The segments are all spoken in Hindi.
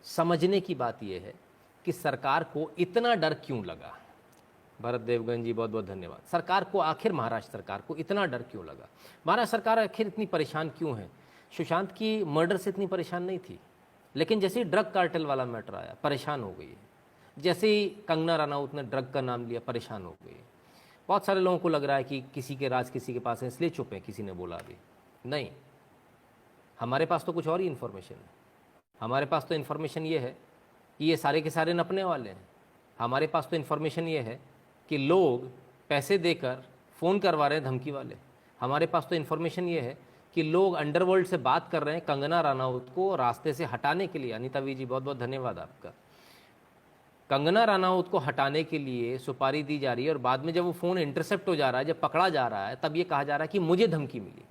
समझने की बात यह है कि सरकार को इतना डर क्यों लगा। भरत देवगन जी बहुत बहुत धन्यवाद। सरकार को आखिर, महाराष्ट्र सरकार को इतना डर क्यों लगा? महाराष्ट्र सरकार आखिर इतनी परेशान क्यों है? सुशांत की मर्डर से इतनी परेशान नहीं थी, लेकिन जैसे ही ड्रग कार्टेल वाला मैटर आया परेशान हो गई है। जैसे ही कंगना रनौत ने ड्रग का नाम लिया परेशान हो गई है। बहुत सारे लोगों को लग रहा है कि किसी के राज किसी के पास है इसलिए चुप है, किसी ने बोला अभी नहीं। हमारे पास तो कुछ और ही इन्फॉर्मेशन है। हमारे पास तो इन्फॉर्मेशन ये है कि ये सारे के सारे नपने वाले हैं। हमारे पास तो इन्फॉर्मेशन ये है कि लोग पैसे देकर फ़ोन करवा रहे हैं धमकी वाले। हमारे पास तो इन्फॉर्मेशन ये है कि लोग अंडरवर्ल्ड से बात कर रहे हैं कंगना रनौत को रास्ते से हटाने के लिए। अनिता वी जी बहुत बहुत धन्यवाद आपका। कंगना रनौत को हटाने के लिए सुपारी दी जा रही है और बाद में जब वो फ़ोन इंटरसेप्ट हो जा रहा है, जब पकड़ा जा रहा है, तब ये कहा जा रहा है कि मुझे धमकी मिली,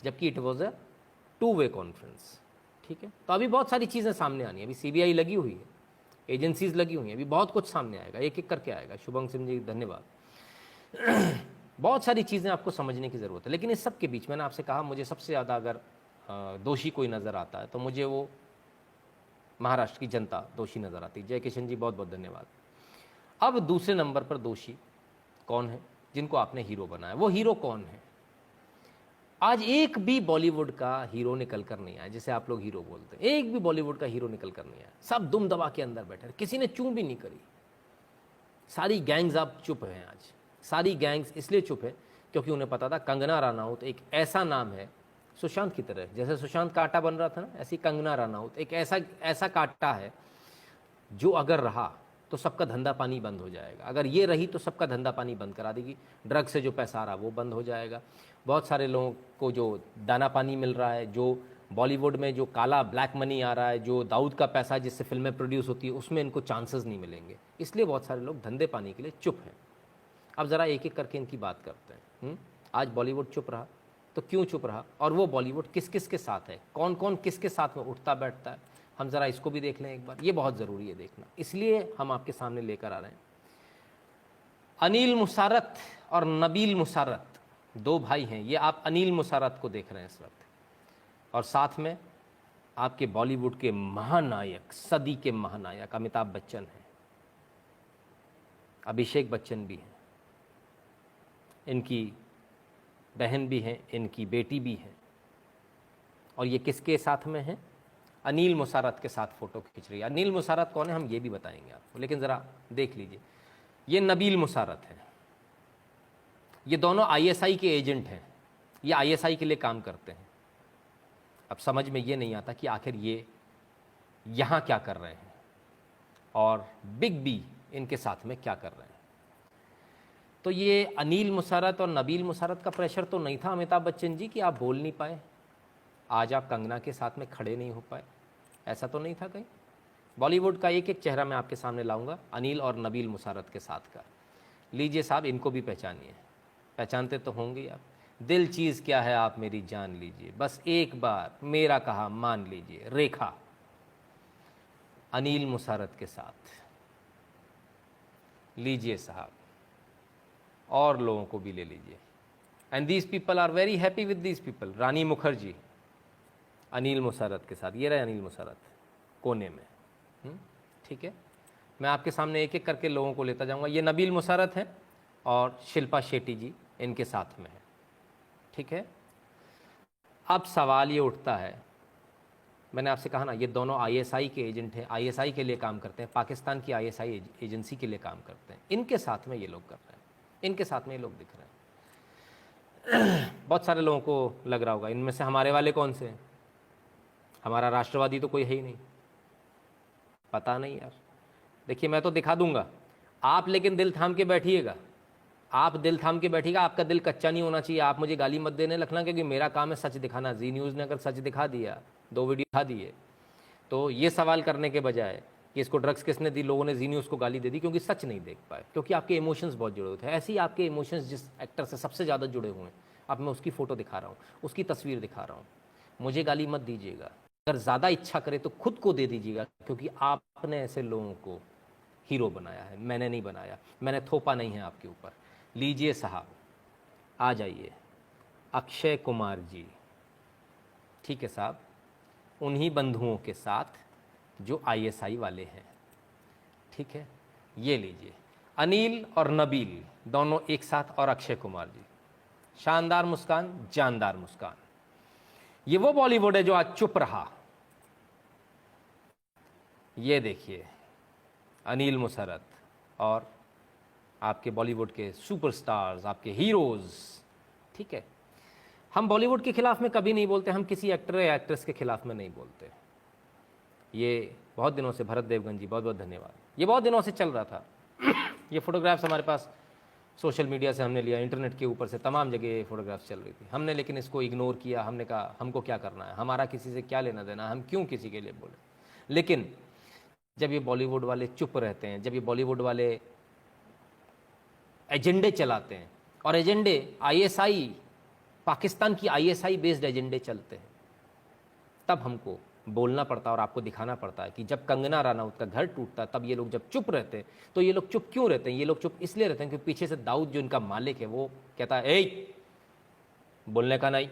जबकि it was a two way conference. ठीक है, तो अभी बहुत सारी चीज़ें सामने आनी है। अभी सीबीआई लगी हुई है, एजेंसीज लगी हुई हैं, अभी बहुत कुछ सामने आएगा, एक एक करके आएगा। शुभम सिंह जी धन्यवाद। बहुत सारी चीज़ें आपको समझने की ज़रूरत है। लेकिन इस सब के बीच मैंने आपसे कहा मुझे सबसे ज़्यादा अगर दोषी कोई नज़र आता है तो मुझे वो महाराष्ट्र की जनता दोषी नज़र आती है। जय किशन जी बहुत बहुत धन्यवाद। अब दूसरे नंबर पर दोषी कौन है जिनको आपने हीरो बनाया? वो हीरो कौन है? आज एक भी बॉलीवुड का हीरो निकल कर नहीं आया, जिसे आप लोग हीरो बोलते हैं। एक भी बॉलीवुड का हीरो निकल कर नहीं आया। सब दुम दबा के अंदर बैठे, किसी ने चूं भी नहीं करी। सारी गैंग्स अब चुप हैं। आज सारी गैंग्स इसलिए चुप है क्योंकि उन्हें पता था कंगना रनौत एक ऐसा नाम है सुशांत की तरह। जैसे सुशांत का आटा बन रहा था ना, ऐसी कंगना रनौत एक ऐसा कांटा है जो अगर रहा तो सबका धंधा पानी बंद हो जाएगा। अगर ये रही तो सबका धंधा पानी बंद करा देगी। ड्रग से जो पैसा आ रहा वो बंद हो जाएगा। बहुत सारे लोगों को जो दाना पानी मिल रहा है, जो बॉलीवुड में जो काला ब्लैक मनी आ रहा है, जो दाऊद का पैसा जिससे फिल्में प्रोड्यूस होती है, उसमें इनको चांसेस नहीं मिलेंगे। इसलिए बहुत सारे लोग धंधे पानी के लिए चुप हैं। अब ज़रा एक एक करके इनकी बात करते हैं। आज बॉलीवुड चुप रहा तो क्यों चुप रहा, और वो बॉलीवुड किस किस के साथ है, कौन कौन किसके साथ में उठता बैठता है, हम ज़रा इसको भी देख लें एक बार। ये बहुत ज़रूरी है देखना, इसलिए हम आपके सामने लेकर आ रहे हैं। अनिल मुसारत और नबील मुसारत दो भाई हैं। ये आप अनिल मुसारत को देख रहे हैं इस वक्त, और साथ में आपके बॉलीवुड के महानायक, सदी के महानायक अमिताभ बच्चन हैं, अभिषेक बच्चन भी हैं, इनकी बहन भी हैं, इनकी बेटी भी है। और ये किसके साथ में है? अनिल मुसारत के साथ फ़ोटो खींच रही है। अनिल मुसारत कौन है हम ये भी बताएंगे आपको, लेकिन ज़रा देख लीजिए। ये नबील मुसारत है। ये दोनों आईएसआई के एजेंट हैं। ये आईएसआई के लिए काम करते हैं। अब समझ में ये नहीं आता कि आखिर ये यहाँ क्या कर रहे हैं और बिग बी इनके साथ में क्या कर रहे हैं। तो ये अनिल मुसारत और नबील मुसारत का प्रेशर तो नहीं था अमिताभ बच्चन जी कि आप बोल नहीं पाए, आज आप कंगना के साथ में खड़े नहीं हो पाए, ऐसा तो नहीं था कहीं। बॉलीवुड का एक एक चेहरा मैं आपके सामने लाऊंगा अनिल और नबील मुसारत के साथ का। लीजिए साहब, इनको भी पहचानिए, पहचानते तो होंगे आप। दिल चीज़ क्या है आप मेरी जान लीजिए, बस एक बार मेरा कहा मान लीजिए। रेखा अनिल मुसारत के साथ। लीजिए साहब, और लोगों को भी ले लीजिए। And these people are very happy with these people. Rani Mukherjee Anil Musarrat के साथ, ये रहे अनिल मुसारत कोने में। ठीक है, मैं आपके सामने एक एक करके लोगों को लेता जाऊंगा। ये नबील मुसारत हैं और शिल्पा शेट्टी जी इनके साथ में है। ठीक है, अब सवाल ये उठता है, मैंने आपसे कहा ना ये दोनों आईएसआई के एजेंट हैं, आईएसआई के लिए काम करते हैं, पाकिस्तान की आईएसआई एजेंसी के लिए काम करते हैं। इनके साथ में ये लोग कर रहे हैं, इनके साथ में ये लोग दिख रहे हैं। बहुत सारे लोगों को लग रहा होगा इनमें से हमारे वाले कौन से हैं? हमारा राष्ट्रवादी तो कोई है ही नहीं। पता नहीं यार, देखिए मैं तो दिखा दूंगा, आप लेकिन दिल थाम के बैठिएगा। आप दिल थाम के बैठिएगा, आपका दिल कच्चा नहीं होना चाहिए। आप मुझे गाली मत देने लगना, क्योंकि मेरा काम है सच दिखाना। जी न्यूज़ ने अगर सच दिखा दिया, 2 वीडियो दिखा दिए, तो ये सवाल करने के बजाय कि इसको ड्रग्स किसने दी, लोगों ने जी न्यूज़ को गाली दे दी क्योंकि सच नहीं देख पाए, क्योंकि आपके इमोशंस बहुत जुड़े हुए थे। ऐसे ही आपके इमोशंस जिस एक्टर से सबसे ज़्यादा जुड़े हुए हैं, अब मैं उसकी फ़ोटो दिखा रहा हूँ, उसकी तस्वीर दिखा रहा हूँ। मुझे गाली मत दीजिएगा, अगर ज़्यादा इच्छा करे तो खुद को दे दीजिएगा, क्योंकि आपने ऐसे लोगों को हीरो बनाया है, मैंने नहीं बनाया, मैंने थोपा नहीं है आपके ऊपर। लीजिए साहब, आ जाइए, अक्षय कुमार जी। ठीक है साहब, उन्हीं बंधुओं के साथ जो आईएसआई वाले हैं। ठीक है, ये लीजिए, अनिल और नबील दोनों एक साथ, और अक्षय कुमार जी, शानदार मुस्कान, जानदार मुस्कान। ये वो बॉलीवुड है जो आज चुप रहा। ये देखिए, अनिल मुसरत और आपके बॉलीवुड के सुपरस्टार्स, आपके हीरोज़। ठीक है, हम बॉलीवुड के खिलाफ में कभी नहीं बोलते, हम किसी एक्टर या एक्ट्रेस के खिलाफ में नहीं बोलते। ये बहुत दिनों से, भरत देवगन जी बहुत बहुत धन्यवाद, ये बहुत दिनों से चल रहा था। ये फ़ोटोग्राफ्स हमारे पास सोशल मीडिया से हमने लिया, इंटरनेट के ऊपर से तमाम जगह ये फ़ोटोग्राफ्स चल रही थी, हमने लेकिन इसको इग्नोर किया। हमने कहा हमको क्या करना है, हमारा किसी से क्या लेना देना, हम क्यों किसी के लिए बोले। लेकिन जब ये बॉलीवुड वाले चुप रहते हैं, जब ये बॉलीवुड वाले एजेंडे चलाते हैं, और एजेंडे आईएसआई, पाकिस्तान की आईएसआई बेस्ड एजेंडे चलते हैं, तब हमको बोलना पड़ता है और आपको दिखाना पड़ता है कि जब कंगना रनौत का घर टूटता है, तब ये लोग जब चुप रहते हैं, तो ये लोग चुप क्यों रहते हैं। ये लोग चुप इसलिए रहते हैं कि पीछे से दाऊद जो इनका मालिक है वो कहता है, ए बोलने का नहीं,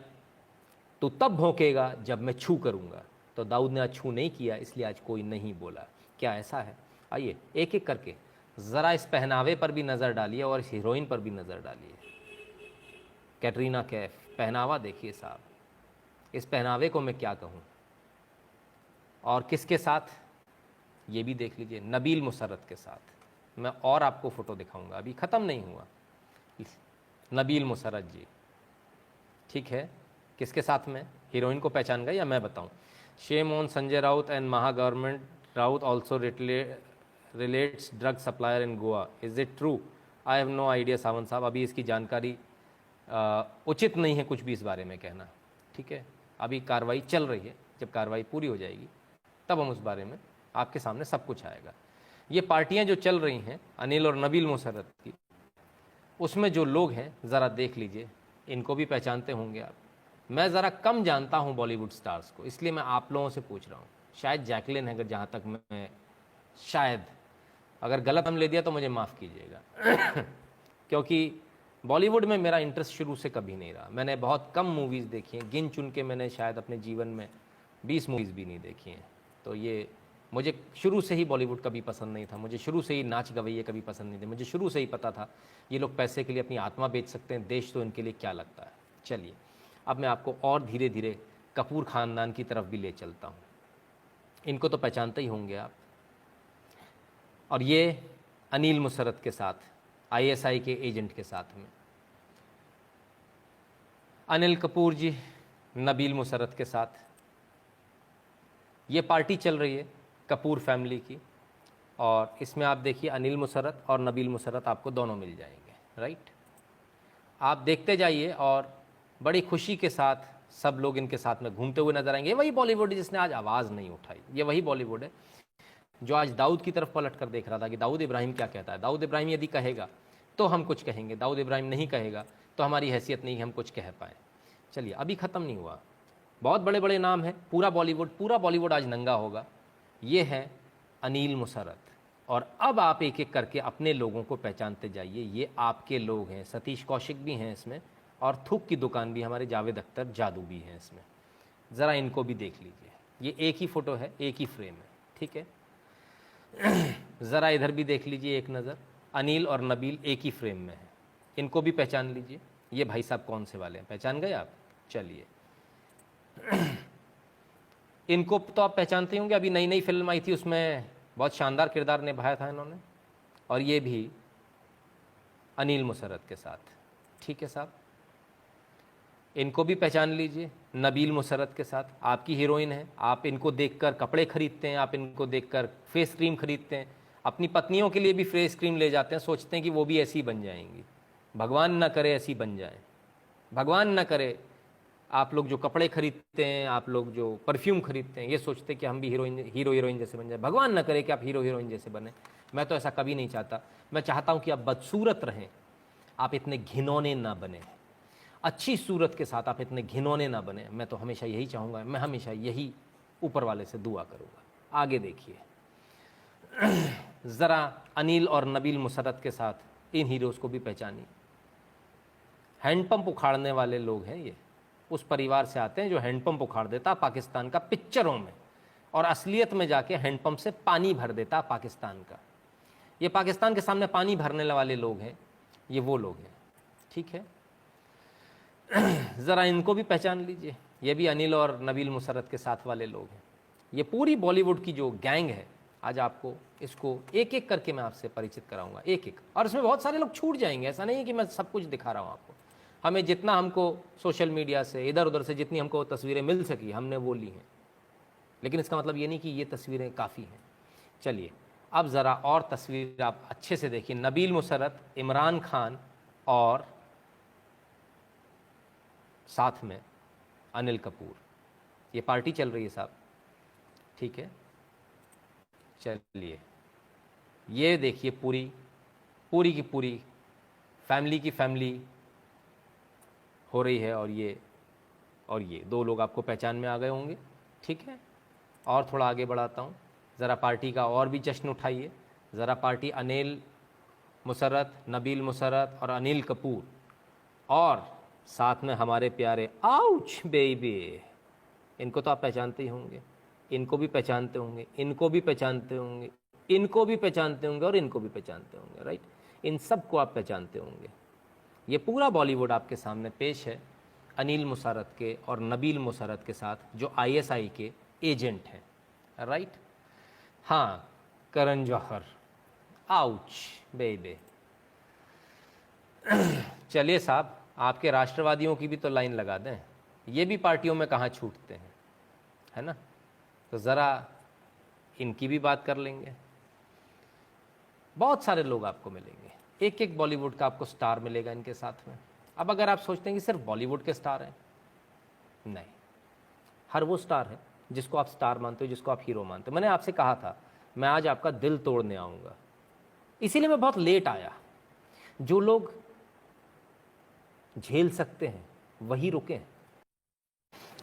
तू तब भौंकेगा जब मैं छू करूंगा। तो दाऊद ने आज छू नहीं किया, इसलिए आज कोई नहीं बोला। क्या ऐसा है? आइए एक एक करके ज़रा इस पहनावे पर भी नज़र डालिए और इस हीरोइन पर भी नज़र डालिए। कैटरीना कैफ, पहनावा देखिए साहब, इस पहनावे को मैं क्या कहूँ। और किसके साथ, ये भी देख लीजिए, नबील मुसरत के साथ। मैं और आपको फ़ोटो दिखाऊंगा, अभी ख़त्म नहीं हुआ। नबील मुसरत जी, ठीक है, किसके साथ में, हीरोइन को पहचान गए या मैं बताऊं। Shame on Sanjay Raut and Maha government, Raut also relates drug supplier in Goa, is it true? I have no idea Sawant साहब, अभी इसकी जानकारी उचित नहीं है कुछ भी इस बारे में कहना। ठीक है, अभी कार्रवाई चल रही है, जब कार्रवाई पूरी हो जाएगी तब हम उस बारे में आपके सामने सब कुछ आएगा। ये पार्टियां जो चल रही हैं अनिल और नबील मुसरत की, उसमें जो लोग हैं ज़रा देख लीजिए, इनको भी पहचानते होंगे आप। मैं ज़रा कम जानता हूँ बॉलीवुड स्टार्स को, इसलिए मैं आप लोगों से पूछ रहा हूँ। शायद जैकलिन है, अगर जहाँ तक मैं, शायद अगर गलत हम ले दिया तो मुझे माफ़ कीजिएगा क्योंकि बॉलीवुड में मेरा इंटरेस्ट शुरू से कभी नहीं रहा। मैंने बहुत कम मूवीज़ देखी हैं, गिन चुन के मैंने शायद अपने जीवन में 20 मूवीज़ भी नहीं देखी हैं। तो ये मुझे शुरू से ही बॉलीवुड कभी पसंद नहीं था, मुझे शुरू से ही नाच गवैये कभी पसंद नहीं थे, मुझे शुरू से ही पता था ये लोग पैसे के लिए अपनी आत्मा बेच सकते हैं, देश तो इनके लिए क्या लगता है। चलिए अब मैं आपको और धीरे धीरे कपूर ख़ानदान की तरफ भी ले चलता हूँ। इनको तो पहचानते ही होंगे आप। और ये अनिल मुसरत के साथ, आईएसआई के एजेंट के साथ में अनिल कपूर जी नबील मुसरत के साथ ये पार्टी चल रही है कपूर फैमिली की, और इसमें आप देखिए अनिल मुसरत और नबील मुसरत आपको दोनों मिल जाएंगे, राइट। आप देखते जाइए और बड़ी खुशी के साथ सब लोग इनके साथ में घूमते हुए नजर आएंगे। ये वही बॉलीवुड है जिसने आज आवाज़ नहीं उठाई, ये वही बॉलीवुड है जो आज दाऊद की तरफ पलट कर देख रहा था कि दाऊद इब्राहिम क्या कहता है। दाऊद इब्राहिम यदि कहेगा तो हम कुछ कहेंगे, दाऊद इब्राहिम नहीं कहेगा तो हमारी हैसियत नहीं कि हम कुछ कह पाएँ। चलिए अभी ख़त्म नहीं हुआ, बहुत बड़े बड़े नाम हैं, पूरा बॉलीवुड आज नंगा होगा। ये है अनिल मुसरत, और अब आप एक एक करके अपने लोगों को पहचानते जाइए। ये आपके लोग हैं, सतीश कौशिक भी हैं इसमें, और थूक की दुकान भी, हमारे जावेद अख्तर जादू भी हैं इसमें। ज़रा इनको भी देख लीजिए, ये एक ही फ़ोटो है, एक ही फ्रेम है, ठीक है। ज़रा इधर भी देख लीजिए एक नज़र, अनिल और नबील एक ही फ्रेम में है, इनको भी पहचान लीजिए। ये भाई साहब कौन से वाले हैं, पहचान गए आप? चलिए इनको तो आप पहचानते होंगे, अभी नई नई फिल्म आई थी उसमें बहुत शानदार किरदार निभाया था इन्होंने। और ये भी अनिल मुसरत के साथ, ठीक है साहब, इनको भी पहचान लीजिए। नबील मुसरत के साथ आपकी हीरोइन है, आप इनको देखकर कपड़े खरीदते हैं, आप इनको देखकर फेस क्रीम खरीदते हैं, अपनी पत्नियों के लिए भी फेस क्रीम ले जाते हैं, सोचते हैं कि वो भी ऐसी बन जाएंगी। भगवान ना करे ऐसी बन जाए, भगवान ना करे। आप लोग जो कपड़े खरीदते हैं, आप लोग जो परफ्यूम खरीदते हैं, ये सोचते हैं कि हम भी हीरो हीरोइन जैसे बन जाए। भगवान ना करे कि आप हीरो हीरोइन जैसे बने। मैं तो ऐसा कभी नहीं चाहता। मैं चाहता हूँ कि आप बदसूरत रहें, आप इतने घिनौने ना बने, अच्छी सूरत के साथ आप इतने घिनौने ना बने। मैं तो हमेशा यही चाहूँगा, मैं हमेशा यही ऊपर वाले से दुआ करूँगा। आगे देखिए ज़रा अनिल और नबील मुसरत के साथ इन हीरोज़ को भी पहचानिए। हैंडपंप उखाड़ने वाले लोग हैं ये, उस परिवार से आते हैं जो हैंडपंप उखाड़ देता पाकिस्तान का पिक्चरों में, और असलियत में जाके हैंडपंप से पानी भर देता पाकिस्तान का। ये पाकिस्तान के सामने पानी भरने वाले लोग हैं, ये वो लोग हैं। ठीक है, ज़रा इनको भी पहचान लीजिए, ये भी अनिल और नबील मुसर्रत के साथ वाले लोग हैं। ये पूरी बॉलीवुड की जो गैंग है, आज आपको इसको एक एक करके मैं आपसे परिचित कराऊंगा, एक एक। और इसमें बहुत सारे लोग छूट जाएंगे, ऐसा नहीं है कि मैं सब कुछ दिखा रहा हूँ आपको। हमें जितना हमको सोशल मीडिया से इधर उधर से जितनी हमको तस्वीरें मिल सकी हमने वो ली हैं, लेकिन इसका मतलब ये नहीं कि ये तस्वीरें काफ़ी हैं। चलिए अब ज़रा और तस्वीर आप अच्छे से देखिए। नबील मुसर्रत, इमरान खान और साथ में अनिल कपूर, ये पार्टी चल रही है साहब। ठीक है, चलिए ये देखिए पूरी की पूरी फैमिली की फैमिली हो रही है। और ये दो लोग आपको पहचान में आ गए होंगे। ठीक है, और थोड़ा आगे बढ़ाता हूँ, ज़रा पार्टी का और भी जश्न उठाइए। ज़रा पार्टी अनिल मुसर्रत, नबील मुसर्रत और अनिल कपूर, और साथ में हमारे प्यारे आउच बेबी, इनको तो आप पहचानते ही होंगे, इनको भी पहचानते होंगे, इनको भी पहचानते होंगे, इनको भी पहचानते होंगे और इनको भी पहचानते होंगे। राइट, इन सब को आप पहचानते होंगे। ये पूरा बॉलीवुड आपके सामने पेश है अनिल मुसर्रत के और नबील मुसर्रत के साथ, जो आईएसआई के एजेंट हैं। राइट, हाँ, करण जौहर, आउच बेबी। चलिए साहब, आपके राष्ट्रवादियों की भी तो लाइन लगा दें, ये भी पार्टियों में कहाँ छूटते हैं, है ना। तो ज़रा इनकी भी बात कर लेंगे। बहुत सारे लोग आपको मिलेंगे, एक एक बॉलीवुड का आपको स्टार मिलेगा इनके साथ में। अब अगर आप सोचते हैं कि सिर्फ बॉलीवुड के स्टार हैं, नहीं, हर वो स्टार है जिसको आप स्टार मानते हो, जिसको आप हीरो मानते हो। मैंने आपसे कहा था मैं आज आपका दिल तोड़ने आऊँगा, इसीलिए मैं बहुत लेट आया। जो लोग झेल सकते हैं वही रुकें,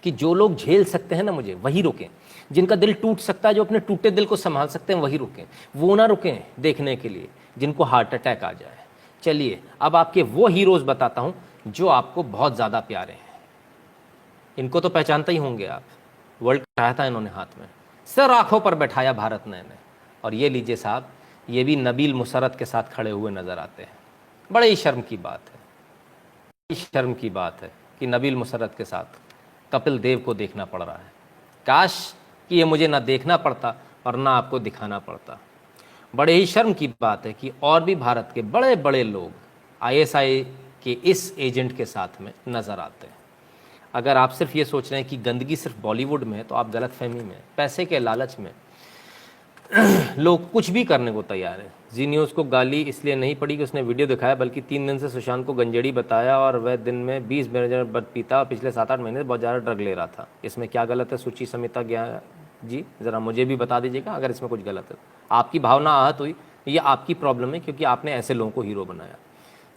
कि जो लोग झेल सकते हैं ना मुझे, वही रुकें। जिनका दिल टूट सकता है, जो अपने टूटे दिल को संभाल सकते हैं, वही रुकें। वो ना रुकें देखने के लिए जिनको हार्ट अटैक आ जाए। चलिए अब आपके वो हीरोज़ बताता हूँ जो आपको बहुत ज़्यादा प्यारे हैं। इनको तो पहचानते ही होंगे आप, वर्ल्ड उठाया था इन्होंने हाथ में, सर आँखों पर बैठाया भारत ने इन्हें। और ये लीजिए साहब, ये भी नबील मुसर्रत के साथ खड़े हुए नज़र आते हैं। बड़े ही शर्म की बात है, शर्म की बात है कि नबील मुसर्रत के साथ कपिल देव को देखना पड़ रहा है। काश कि ये मुझे ना देखना पड़ता और ना आपको दिखाना पड़ता। बड़े ही शर्म की बात है कि और भी भारत के बड़े बड़े लोग आईएसआई के इस एजेंट के साथ में नज़र आते हैं। अगर आप सिर्फ ये सोच रहे हैं कि गंदगी सिर्फ बॉलीवुड में है, तो आप गलतफहमी में हैं। पैसे के लालच में लोग कुछ भी करने को तैयार है। जी न्यूज़ को गाली इसलिए नहीं पड़ी कि उसने वीडियो दिखाया, बल्कि 3 दिन से सुशांत को गंजेड़ी बताया और वह दिन में 20 मिनट बद पीता और पिछले 7-8 महीने से बहुत ज़्यादा ड्रग ले रहा था। इसमें क्या गलत है सुचि समिता ज्ञान जी, ज़रा मुझे भी बता दीजिएगा अगर इसमें कुछ गलत है। आपकी भावना आहत हुई, ये आपकी प्रॉब्लम है, क्योंकि आपने ऐसे लोगों को हीरो बनाया।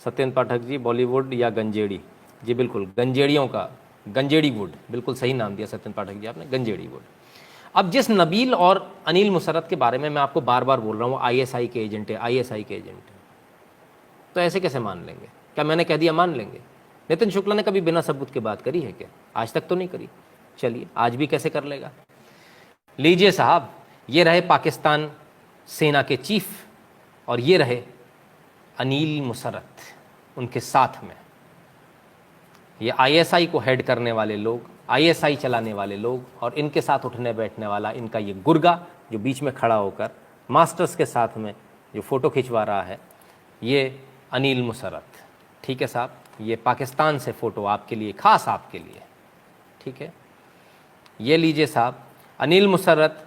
सत्येंद्र पाठक जी, बॉलीवुड या गंजेड़ी? जी बिल्कुल, गंजेड़ियों का, गंजेड़ी वुड, बिल्कुल सही नाम दिया सत्येंद्र पाठक जी आपने, गंजेड़ी वुड। अब जिस नबील और अनिल मुसर्रत के बारे में मैं आपको बार बार बोल रहा हूँ, आईएसआई के एजेंट है, आईएसआई के एजेंट है, तो ऐसे कैसे मान लेंगे? क्या मैंने कह दिया मान लेंगे? नितिन शुक्ला ने कभी बिना सबूत के बात करी है क्या? आज तक तो नहीं करी। चलिए आज भी कैसे कर लेगा? लीजिए साहब, ये रहे पाकिस्तान सेना के चीफ और ये रहे अनिल मुसर्रत उनके साथ में। ये आईएसआई को हेड करने वाले लोग, आईएसआई चलाने वाले लोग, और इनके साथ उठने बैठने वाला इनका ये गुर्गा जो बीच में खड़ा होकर मास्टर्स के साथ में जो फ़ोटो खिंचवा रहा है, ये अनिल मुसर्रत। ठीक है साहब, ये पाकिस्तान से फ़ोटो आपके लिए, ख़ास आपके लिए। ठीक है, ये लीजिए साहब, अनिल मुसर्रत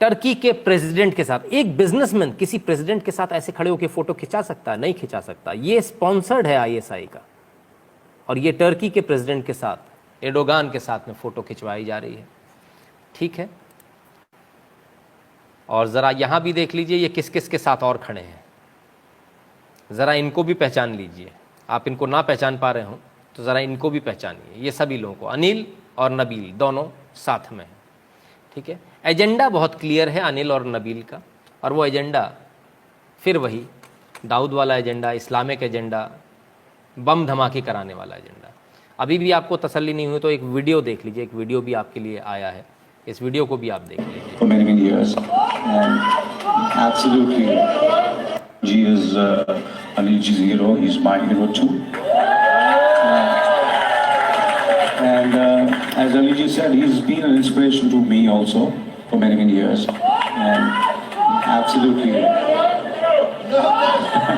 टर्की के प्रेसिडेंट के साथ। एक बिजनेसमैन किसी प्रेसिडेंट के साथ ऐसे खड़े होकर फ़ोटो खिंचा सकता है? नहीं खिंचा सकता। ये स्पॉन्सर्ड है आईएसआई का, और ये टर्की के प्रेसिडेंट के साथ, एर्डोगान के साथ में फ़ोटो खिंचवाई जा रही है। ठीक है, और ज़रा यहाँ भी देख लीजिए ये किस किस के साथ और खड़े हैं, ज़रा इनको भी पहचान लीजिए। आप इनको ना पहचान पा रहे हो तो ज़रा इनको भी पहचानिए। ये सभी लोगों को, अनिल और नबील दोनों साथ में हैं। ठीक है, एजेंडा बहुत क्लियर है अनिल और नबील का, और वो एजेंडा फिर वही दाऊद वाला एजेंडा, इस्लामिक एजेंडा, बम धमाके कराने वाला एजेंडा। अभी भी आपको तसल्ली नहीं हुई तो एक वीडियो देख लीजिए, एक वीडियो भी आपके लिए आया है, इस वीडियो को भी आप देख लीजिए। For many years, and absolutely, G is Anil G's hero. He's my hero too. And as Anil G said, he's been an inspiration to me also for many years, and absolutely.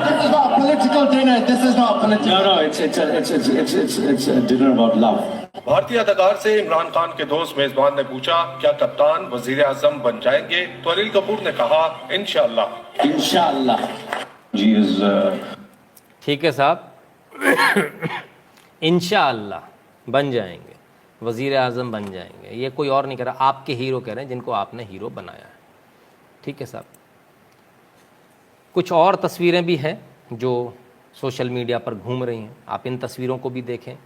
This is not a political dinner. This is not political. No, it's a dinner about love. भारतीय अदाकार से इमरान खान के दोस्त मेजबान ने पूछा क्या कप्तान वजीर आजम बन जाएंगे, तो अनिल कपूर ने कहा इंशाअल्लाह। Inshallah. G is ठीक है साहब, इंशाअल्लाह बन जाएंगे, वजीर आजम बन जाएंगे। ये कोई और नहीं कह रहा, आपके हीरो कह रहे हैं जिनको आपने हीरो बनाया है। ठीक है साहब। कुछ और तस्वीरें भी हैं जो सोशल मीडिया पर घूम रही हैं, आप इन तस्वीरों को भी देखें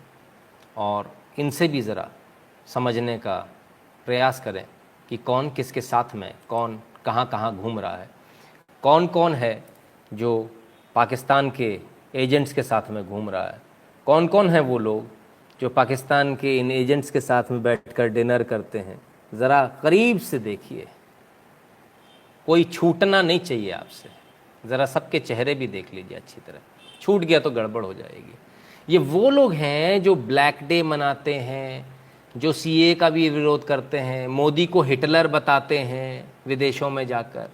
और इनसे भी ज़रा समझने का प्रयास करें कि कौन किसके साथ में, कौन कहाँ कहाँ घूम रहा है, कौन कौन है जो पाकिस्तान के एजेंट्स के साथ में घूम रहा है, कौन कौन है वो लोग जो पाकिस्तान के इन एजेंट्स के साथ में बैठकर डिनर करते हैं। ज़रा करीब से देखिए, कोई छूटना नहीं चाहिए आपसे। ज़रा सबके चेहरे भी देख लीजिए अच्छी तरह, छूट गया तो गड़बड़ हो जाएगी। ये वो लोग हैं जो ब्लैक डे मनाते हैं, जो सीए का भी विरोध करते हैं, मोदी को हिटलर बताते हैं विदेशों में जाकर।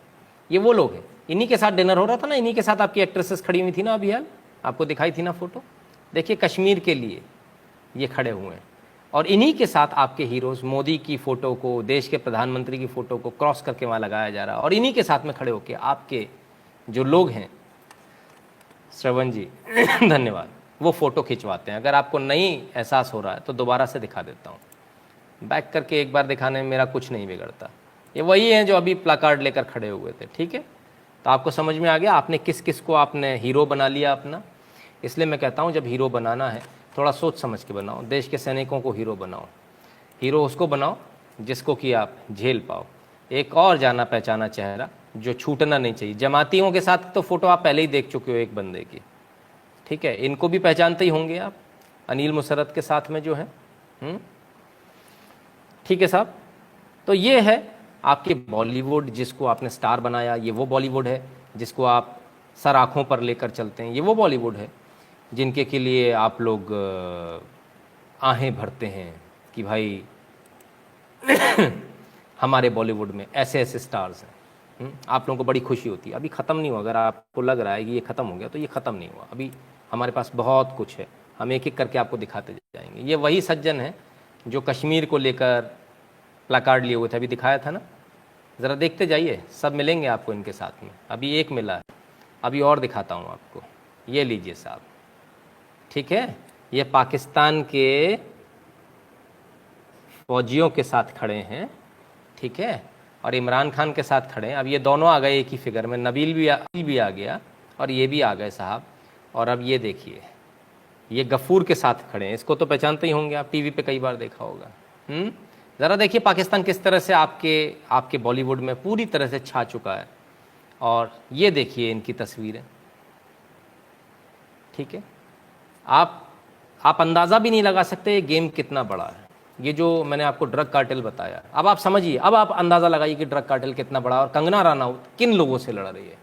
ये वो लोग हैं। इन्हीं के साथ डिनर हो रहा था ना, इन्हीं के साथ आपकी एक्ट्रेसेस खड़ी हुई थी ना, अभी हाल आपको दिखाई थी ना फ़ोटो। देखिए कश्मीर के लिए ये खड़े हुए हैं और इन्हीं के साथ आपके हीरोज़ मोदी की फ़ोटो को, देश के प्रधानमंत्री की फ़ोटो को क्रॉस करके वहाँ लगाया जा रहा है और इन्हीं के साथ में खड़े होकर आपके जो लोग हैं, श्रवण जी धन्यवाद, वो फ़ोटो खिंचवाते हैं। अगर आपको नहीं एहसास हो रहा है तो दोबारा से दिखा देता हूँ, बैक करके एक बार दिखाने में मेरा कुछ नहीं बिगड़ता। ये वही हैं जो अभी प्लाकार्ड लेकर खड़े हुए थे। ठीक है, तो आपको समझ में आ गया आपने किस किस को आपने हीरो बना लिया अपना। इसलिए मैं कहता हूँ जब हीरो बनाना है थोड़ा सोच समझ के बनाओ। देश के सैनिकों को हीरो बनाओ, हीरो उसको बनाओ जिसको कि आप झेल पाओ। एक और जाना पहचाना चेहरा जो छूटना नहीं चाहिए। जमातियों के साथ तो फ़ोटो आप पहले ही देख चुके हो एक बंदे की, ठीक है, इनको भी पहचानते ही होंगे आप, अनिल मुसरत के साथ में जो है। ठीक है साहब, तो ये है आपके बॉलीवुड जिसको आपने स्टार बनाया, ये वो बॉलीवुड है जिसको आप सर आँखों पर लेकर चलते हैं, ये वो बॉलीवुड है जिनके के लिए आप लोग आहें भरते हैं कि भाई हमारे बॉलीवुड में ऐसे ऐसे स्टार्स हैं। आप लोगों को बड़ी खुशी होती है। अभी ख़त्म नहीं हुआ। अगर आपको लग रहा है कि ये ख़त्म हो गया तो ये ख़त्म नहीं हुआ। अभी हमारे पास बहुत कुछ है, हम एक एक करके आपको दिखाते जाएंगे। ये वही सज्जन है जो कश्मीर को लेकर प्लाकार्ड लिए हुए थे, अभी दिखाया था ना, ज़रा देखते जाइए, सब मिलेंगे आपको इनके साथ में। अभी एक मिला है, अभी और दिखाता हूँ आपको। ये लीजिए साहब, ठीक है, ये पाकिस्तान के फौजियों के साथ खड़े हैं, ठीक है, और इमरान खान के साथ खड़े हैं। अब ये दोनों आ गए एक ही फिगर में, नबील भी आ गया और ये भी आ गए साहब। और अब ये देखिए, ये गफूर के साथ खड़े हैं। इसको तो पहचानते ही होंगे आप, टीवी पे कई बार देखा होगा। ज़रा देखिए पाकिस्तान किस तरह से आपके बॉलीवुड में पूरी तरह से छा चुका है। और ये देखिए इनकी तस्वीरें, ठीक है, आप अंदाज़ा भी नहीं लगा सकते ये गेम कितना बड़ा है। ये जो मैंने आपको ड्रग कार्टेल बताया, अब आप समझिए, अब आप अंदाज़ा लगाइए कि ड्रग कार्टेल कितना बड़ा है और कंगना रनौत किन लोगों से लड़ रही है।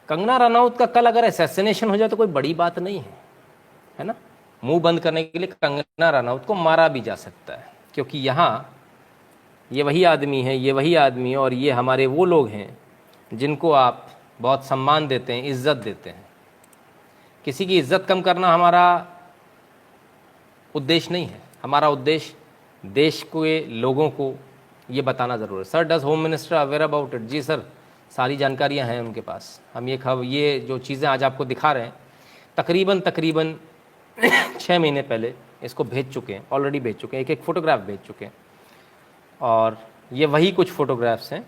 कंगना रनौत का कल अगर असैसिनेशन हो जाए तो कोई बड़ी बात नहीं है ना। मुंह बंद करने के लिए कंगना रनौत को मारा भी जा सकता है, क्योंकि यहाँ ये वही आदमी है, ये वही आदमी है और ये हमारे वो लोग हैं जिनको आप बहुत सम्मान देते हैं, इज़्ज़त देते हैं। किसी की इज़्ज़त कम करना हमारा उद्देश्य नहीं है। हमारा उद्देश्य देश के लोगों को ये बताना ज़रूर है। Sir, does home minister aware about it? जी सर, सारी जानकारियां हैं उनके पास। हम ये जो चीज़ें आज आपको दिखा रहे हैं तकरीबन 6 महीने पहले इसको भेज चुके हैं, ऑलरेडी भेज चुके हैं, एक फ़ोटोग्राफ भेज चुके हैं। और ये वही कुछ फ़ोटोग्राफ्स हैं,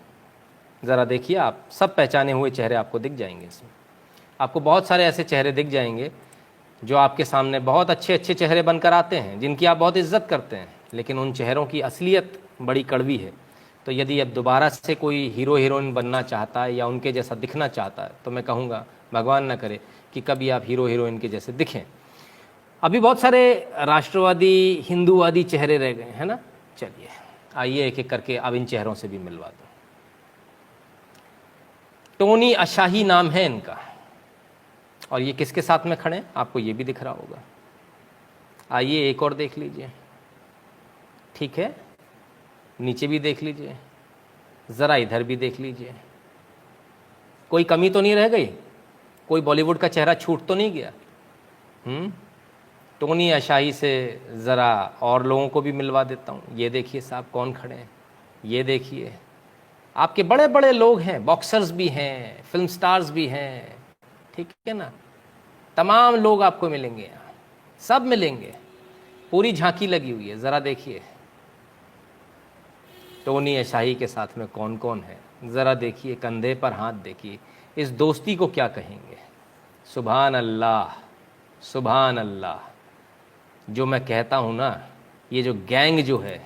ज़रा देखिए आप, सब पहचाने हुए चेहरे आपको दिख जाएंगे इसमें। आपको बहुत सारे ऐसे चेहरे दिख जाएंगे जो आपके सामने बहुत अच्छे अच्छे चेहरे बनकर आते हैं, जिनकी आप बहुत इज्जत करते हैं, लेकिन उन चेहरों की असलियत बड़ी कड़वी है। तो यदि अब दोबारा से कोई हीरो हीरोइन बनना चाहता है या उनके जैसा दिखना चाहता है तो मैं कहूँगा भगवान ना करे कि कभी आप हीरो हीरोइन के जैसे दिखें। अभी बहुत सारे राष्ट्रवादी हिंदूवादी चेहरे रह गए हैं ना। चलिए आइए एक एक करके अब इन चेहरों से भी मिलवा दो। टोनी अशाही नाम है इनका, और ये किसके साथ में खड़े हैं आपको ये भी दिख रहा होगा। आइए एक और देख लीजिए, ठीक है, नीचे भी देख लीजिए, ज़रा इधर भी देख लीजिए, कोई कमी तो नहीं रह गई, कोई बॉलीवुड का चेहरा छूट तो नहीं गया। टोनी अशाही से ज़रा और लोगों को भी मिलवा देता हूँ। ये देखिए साहब कौन खड़े हैं, ये देखिए आपके बड़े बड़े लोग हैं, बॉक्सर्स भी हैं, फिल्म स्टार्स भी हैं, ठीक है ना, तमाम लोग आपको मिलेंगे यहाँ, सब मिलेंगे, पूरी झांकी लगी हुई है। ज़रा देखिए टोनी अशाही के साथ में कौन कौन है, ज़रा देखिए, कंधे पर हाथ देखिए, इस दोस्ती को क्या कहेंगे। सुभान अल्लाह, सुभान अल्लाह। जो मैं कहता हूँ ना, ये जो गैंग जो है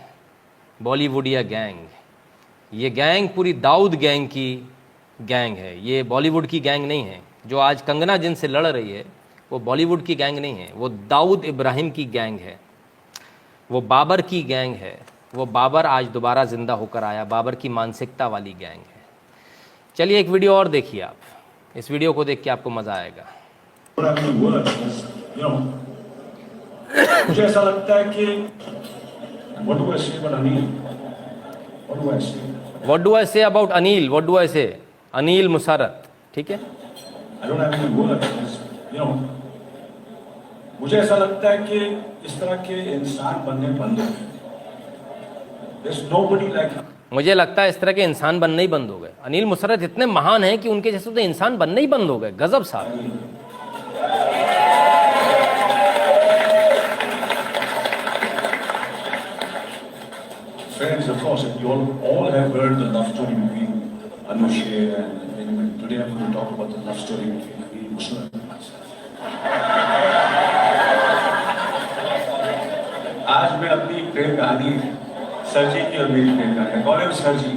बॉलीवुडिया गैंग, ये गैंग पूरी दाऊद गैंग की गैंग है, ये बॉलीवुड की गैंग नहीं है। जो आज कंगना जिनसे लड़ रही है वो बॉलीवुड की गैंग नहीं है, वो दाऊद इब्राहिम की गैंग है, वो बाबर की गैंग है, वो बाबर आज दोबारा ज़िंदा होकर आया, बाबर की मानसिकता वाली गैंग है। चलिए एक वीडियो और देखिए आप, इस वीडियो को देख के आपको मज़ा आएगा। मुझे ऐसा लगता है कि what do I say about Anil? What do I say? Anil Musharraf, ठीक है। I don't have any words, मुझे ऐसा लगता है कि इस तरह के इंसान बनने बंद हो गए। There's nobody like him. मुझे लगता है इस तरह के इंसान बनने ही बंद हो गए। अनिल मुशर्रफ इतने महान हैं कि उनके जैसे तो इंसान बनने ही बंद हो गए। गजब साहब। Friends, of course, you all have heard the love story between Anushka and anyway, today I'm going to talk about the love story between Anil Musharraf and myself. आज मैं अपनी प्रेम कहानी सर जी की और मेरी प्रेम कहानी, कौन है सर जी?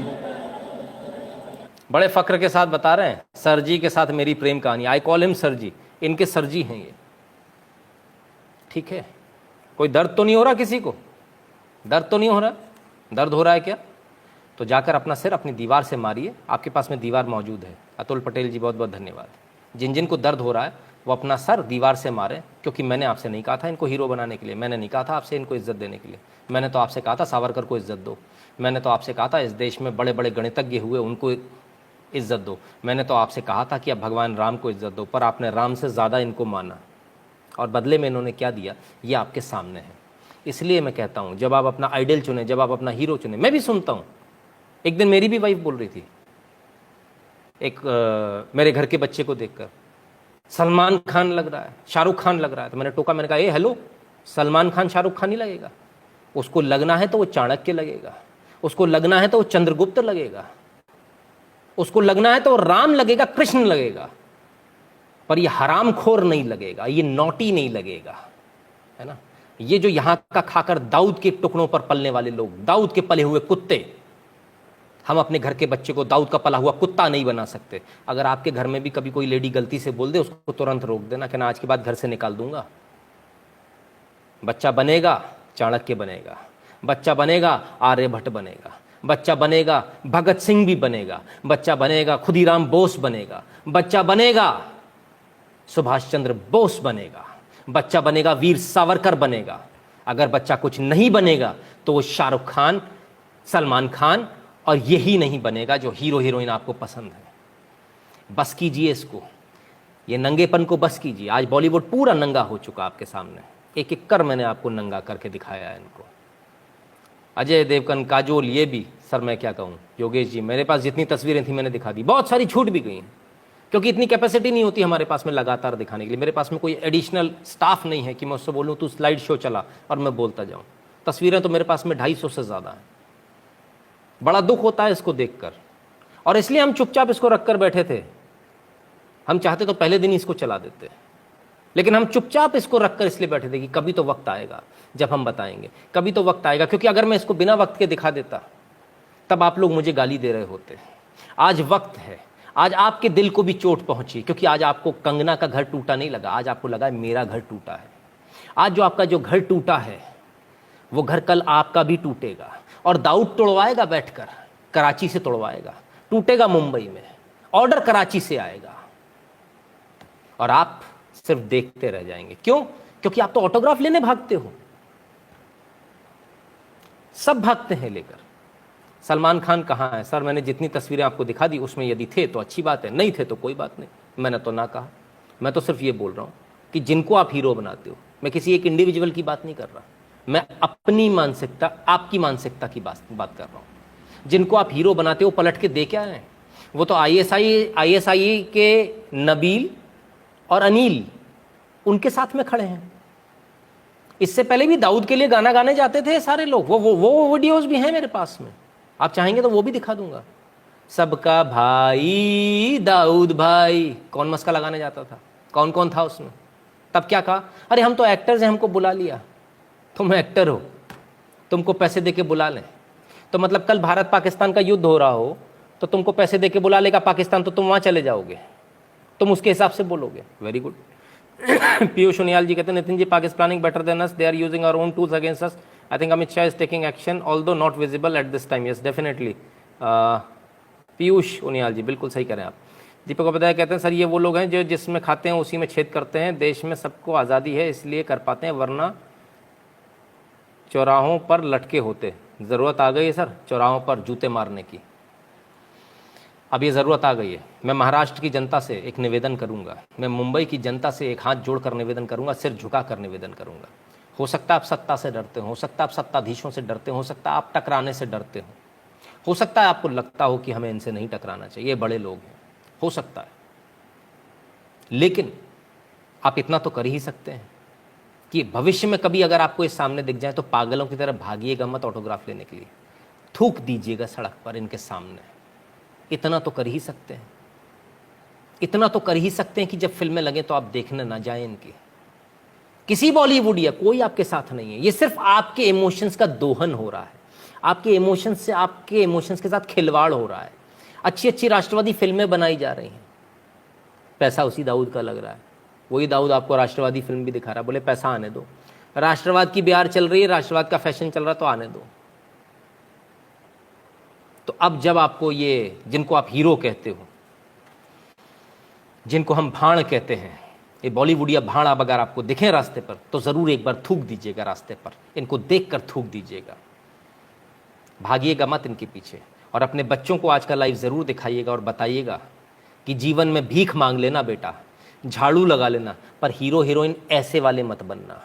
बड़े फक्र के साथ बता रहे हैं, सर जी के साथ मेरी प्रेम कहानी। आई कॉल हिम सर जी, इनके सर जी हैं ये, ठीक है। कोई दर्द तो नहीं हो रहा किसी को? दर्द तो नहीं हो रहा? दर्द हो रहा है क्या? तो जाकर अपना सिर अपनी दीवार से मारिए, आपके पास में दीवार मौजूद है। अतुल पटेल जी बहुत बहुत धन्यवाद। जिन जिन को दर्द हो रहा है वो अपना सर दीवार से मारें, क्योंकि मैंने आपसे नहीं कहा था इनको हीरो बनाने के लिए, मैंने नहीं कहा था आपसे इनको इज्जत देने के लिए, मैंने तो आपसे कहा था सावरकर को इज्जत दो, मैंने तो आपसे कहा था इस देश में बड़े बड़े गणितज्ञ हुए उनको इज्जत दो, मैंने तो आपसे कहा था कि अब भगवान राम को इज्जत दो, पर आपने राम से ज़्यादा इनको माना, और बदले में इन्होंने क्या दिया ये आपके सामने है। इसलिए मैं कहता हूँ जब आप अपना आइडल चुने, जब आप अपना हीरो चुने, मैं भी सुनता हूँ। एक दिन मेरी भी वाइफ बोल रही थी, एक मेरे घर के बच्चे को देखकर, सलमान खान लग रहा है, शाहरुख खान लग रहा है। तो मैंने टोका, मैंने कहा ए हेलो, सलमान खान शाहरुख खान ही लगेगा, उसको लगना है तो वो चाणक्य लगेगा, उसको लगना है तो वो चंद्रगुप्त लगेगा, उसको लगना है तो वो राम लगेगा, कृष्ण लगेगा, पर ये हरामखोर नहीं लगेगा, ये नौटी नहीं लगेगा, है ना। ये जो यहाँ का खाकर दाऊद के टुकड़ों पर पलने वाले लोग, दाऊद के पले हुए कुत्ते, हम अपने घर के बच्चे को दाऊद का पला हुआ कुत्ता नहीं बना सकते। अगर आपके घर में भी कभी कोई लेडी गलती से बोल दे, उसको तुरंत रोक देना कि ना आज के बाद घर से निकाल दूंगा। बच्चा बनेगा चाणक्य बनेगा, बच्चा बनेगा आर्यभट्ट बनेगा, बच्चा बनेगा भगत सिंह भी बनेगा, बच्चा बनेगा खुदीराम बोस बनेगा, बच्चा बनेगा सुभाष चंद्र बोस बनेगा, बच्चा बनेगा वीर सावरकर बनेगा। अगर बच्चा कुछ नहीं बनेगा तो वो शाहरुख खान, सलमान खान और यही नहीं बनेगा जो हीरो हीरोइन आपको पसंद है। बस कीजिए इसको, ये नंगेपन को बस कीजिए। आज बॉलीवुड पूरा नंगा हो चुका आपके सामने, एक एक कर मैंने आपको नंगा करके दिखाया है इनको। अजय देवगन, काजोल, ये भी, सर मैं क्या कहूँ, योगेश जी, मेरे पास जितनी तस्वीरें थी मैंने दिखा दी, बहुत सारी छूट भी गई, क्योंकि इतनी कैपेसिटी नहीं होती हमारे पास में लगातार दिखाने के लिए। मेरे पास में कोई एडिशनल स्टाफ नहीं है कि मैं उससे बोलूँ तू स्लाइड शो चला और मैं बोलता जाऊँ। तस्वीरें तो मेरे पास में 250 से ज़्यादा हैं। बड़ा दुख होता है इसको देखकर, और इसलिए हम चुपचाप इसको रखकर बैठे थे। हम चाहते तो पहले दिन ही इसको चला देते, लेकिन हम चुपचाप इसको रखकर इसलिए बैठे थे कि कभी तो वक्त आएगा जब हम बताएंगे, कभी तो वक्त आएगा। क्योंकि अगर मैं इसको बिना वक्त के दिखा देता तब आप लोग मुझे गाली दे रहे होते। आज वक्त है, आज आपके दिल को भी चोट पहुंची, क्योंकि आज आपको कंगना का घर टूटा नहीं लगा, आज आपको लगा मेरा घर टूटा है। आज जो आपका जो घर टूटा है वो घर कल आपका भी टूटेगा, और दाऊद तोड़वाएगा बैठकर, कराची से तोड़वाएगा, टूटेगा मुंबई में, ऑर्डर कराची से आएगा और आप सिर्फ देखते रह जाएंगे। क्यों? क्योंकि आप तो ऑटोग्राफ लेने भागते हो, सब भागते हैं लेकर। सलमान खान कहाँ है? सर मैंने जितनी तस्वीरें आपको दिखा दी उसमें यदि थे तो अच्छी बात है, नहीं थे तो कोई बात नहीं, मैंने तो ना कहा। मैं तो सिर्फ ये बोल रहा हूं कि जिनको आप हीरो बनाते हो, मैं किसी एक इंडिविजुअल की बात नहीं कर रहा, मैं अपनी मानसिकता, आपकी मानसिकता की बात कर रहा हूं। जिनको आप हीरो बनाते हो पलट के दे क्या है? वो तो आईएसआई के नबील और अनिल उनके साथ में खड़े हैं। इससे पहले भी दाऊद के लिए गाना गाने जाते थे सारे लोग, वो वीडियोस भी हैं मेरे पास में, आप चाहेंगे तो वो भी दिखा दूंगा। सबका भाई दाऊद भाई, कौन मस्का लगाने जाता था? कौन कौन था उसमें? तब क्या कहा? अरे हम तो एक्टर्स हैं, हमको बुला लिया। तुम एक्टर हो, तुमको पैसे देके बुला लें तो मतलब कल भारत पाकिस्तान का युद्ध हो रहा हो तो तुमको पैसे देके बुला लेगा पाकिस्तान, तो तुम वहां चले जाओगे, तुम उसके हिसाब से बोलोगे। Very good. पीयूष उनियाल जी कहते हैं Nitin ji, Pak is planning better than us, they are using our own tools against us. I think Amit Shah is taking action although not visible at this time. Yes definitely Piyush Uniyal ji बिल्कुल सही करें आप। दीपक उपाध्याय कहते हैं सर ये वो लोग हैं जो जिसमें खाते हैं उसी में छेद करते हैं, देश में सबको आज़ादी है इसलिए कर पाते हैं, वरना चौराहों पर लटके होते। ज़रूरत आ गई है सर चौराहों पर जूते मारने की, अब ये ज़रूरत आ गई है। मैं महाराष्ट्र की जनता से एक निवेदन करूंगा, मैं मुंबई की जनता से एक हाथ जोड़कर निवेदन करूंगा, सिर झुका कर निवेदन करूंगा। हो सकता है आप सत्ता से डरते हो सकता है आप सत्ताधीशों से डरते हो सकता है आप टकराने से डरते हो सकता है आपको लगता हो कि हमें इनसे नहीं टकराना चाहिए, ये बड़े लोग हैं, हो सकता है। लेकिन आप इतना तो कर ही सकते हैं कि भविष्य में कभी अगर आपको इस सामने दिख जाए तो पागलों की तरह भागिएगा मत ऑटोग्राफ लेने के लिए, थूक दीजिएगा सड़क पर इनके सामने। इतना तो कर ही सकते हैं, इतना तो कर ही सकते हैं कि जब फिल्में लगे तो आप देखने ना जाएं इनकी। किसी बॉलीवुड या कोई आपके साथ नहीं है, ये सिर्फ आपके इमोशंस का दोहन हो रहा है, आपके इमोशंस से, आपके इमोशंस के साथ खिलवाड़ हो रहा है। अच्छी अच्छी राष्ट्रवादी फिल्में बनाई जा रही हैं, पैसा उसी दाऊद का लग रहा है, वही दाऊद आपको राष्ट्रवादी फिल्म भी दिखा रहा है, बोले पैसा आने दो। राष्ट्रवाद की बिहार चल रही है, राष्ट्रवाद का फैशन चल रहा है तो आने दो। तो अब जब आपको ये, जिनको आप हीरो कहते हो, जिनको हम भाण कहते हैं, ये बॉलीवुड या भाण अब अगर आपको दिखें रास्ते पर तो ज़रूर एक बार थूक दीजिएगा रास्ते पर, इनको देखकर थूक दीजिएगा, भागिएगा मत इनके पीछे। और अपने बच्चों को आज का लाइव ज़रूर दिखाइएगा और बताइएगा कि जीवन में भीख मांग लेना बेटा, झाड़ू लगा लेना, पर हीरो हीरोइन ऐसे वाले मत बनना।